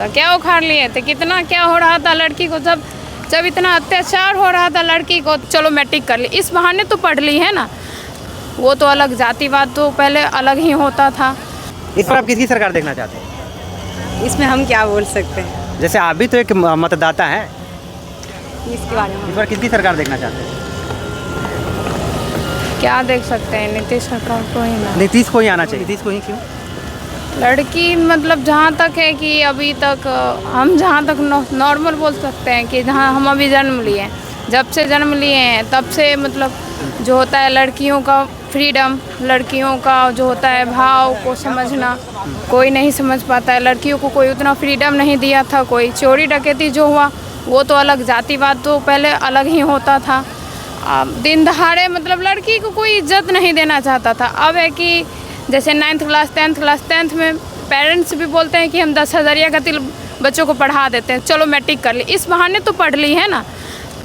क्या उखाड़ लिए थे, कितना क्या हो रहा था लड़की को, जब इतना अत्याचार हो रहा था लड़की को। चलो मैट्रिक कर ली, इस बहाने तो पढ़ ली है ना। वो तो अलग, जातिवाद तो पहले अलग ही होता था। इस पर आप किसकी सरकार देखना चाहते हैं? इसमें हम क्या बोल सकते हैं, जैसे आप भी तो एक मतदाता हैं, इसके बारे में इस पर किसकी सरकार देखना चाहते हैं? क्या देख सकते हैं, नीतीश सरकार को ही ना। नीतीश को ही आना चाहिए। नीतीश को ही क्यों? लड़की मतलब जहाँ तक है कि अभी तक हम जहाँ तक नॉर्मल बोल सकते हैं कि जहाँ हम अभी जन्म लिए हैं, जब से जन्म लिए हैं तब से मतलब जो होता है लड़कियों का फ्रीडम, लड़कियों का जो होता है भाव को समझना, कोई नहीं समझ पाता है। लड़कियों को कोई उतना फ्रीडम नहीं दिया था। कोई चोरी डकैती जो हुआ वो तो अलग, जातिवाद तो पहले अलग ही होता था। दिन दहाड़े मतलब लड़की को कोई इज्जत नहीं देना चाहता था। अब है कि जैसे 9th क्लास 10th में पेरेंट्स भी बोलते हैं कि हम 10,000 का तिल बच्चों को पढ़ा देते हैं। चलो मैट्रिक कर ली, इस बहाने तो पढ़ ली है ना।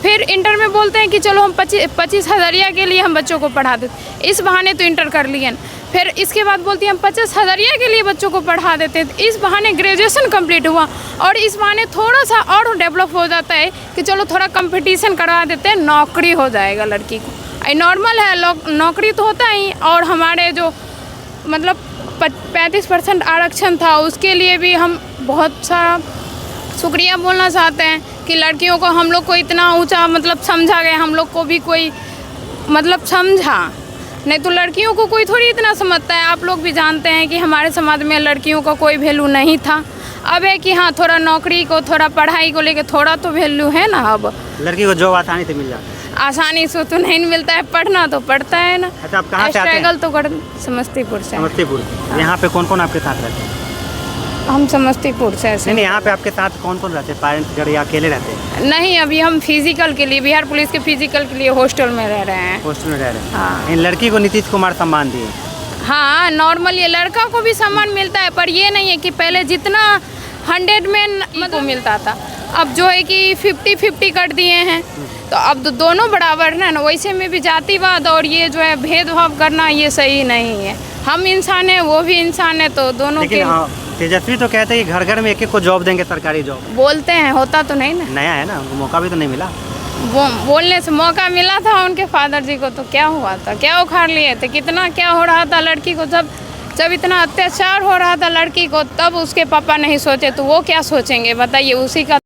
फिर इंटर में बोलते हैं कि चलो हम 25,000 के लिए हम बच्चों को पढ़ा देते, इस बहाने तो इंटर कर लिए। फिर इसके बाद बोलती हैं हम 50,000 के लिए बच्चों को पढ़ा देते हैं, इस बहाने ग्रेजुएशन कंप्लीट हुआ। और इस बहाने थोड़ा सा और डेवलप हो जाता है कि चलो थोड़ा कंपटीशन करवा देते हैं, नौकरी हो जाएगा लड़की को। नॉर्मल है, नौकरी तो होता ही। और हमारे जो मतलब 35% आरक्षण था, उसके लिए भी हम बहुत सारा शुक्रिया बोलना चाहते हैं कि लड़कियों को हम लोग को इतना ऊंचा मतलब समझा गया, हम लोग को भी कोई मतलब समझा। नहीं तो लड़कियों को कोई थोड़ी इतना समझता है। आप लोग भी जानते हैं कि हमारे समाज में लड़कियों का कोई वैल्यू नहीं था। अब है कि हाँ, थोड़ा नौकरी को, थोड़ा पढ़ाई को लेकर थोड़ा तो वैल्यू है ना। अब लड़की को जॉब आसानी से मिल जाता है? आसानी से तो नहीं मिलता है, पढ़ना तो पड़ता है ना। अच्छा, आप कहाँ से आते हैं? स्ट्रगल तो कर समस्तीपुर से। समस्तीपुर। यहाँ पे कौन कौन आपके साथ रहते हैं? हम समस्तीपुर से ऐसे नहीं, यहाँ पे आपके साथ कौन कौन रहते हैं? पेरेंट्स घर या अकेले रहते हैं? नहीं, अभी हम फिजिकल के लिए, बिहार पुलिस के फिजिकल के लिए हॉस्टल में रह रहे हैं। हॉस्टल में रह रहे हैं। हाँ। इन लड़की को नीतीश कुमार सम्मान दिए। हाँ, नॉर्मल ये लड़का को भी सम्मान मिलता है, पर ये नहीं है कि पहले जितना 100 में को मिलता था, अब जो है कि 50-50 कर दिए हैं। तो अब तो दोनों बराबर है ना। वैसे में भी जातिवाद और ये जो है भेदभाव करना, ये सही नहीं है। हम इंसान हैं, वो भी इंसान है, तो दोनों लेकिन के हाँ, तेजस्वी तो कहते हैं कि घर घर में एक को जॉब देंगे, सरकारी जॉब। बोलते हैं, होता तो नहीं ना। नया है ना, उनको मौका भी तो नहीं मिला। वो बोलने से मौका मिला था उनके फादर जी को, तो क्या हुआ था, क्या उखाड़ लिए थे, कितना क्या हो रहा था लड़की को। जब इतना अत्याचार हो रहा था लड़की को, तब उसके पापा नहीं सोचे तो वो क्या सोचेंगे बताइए। उसी का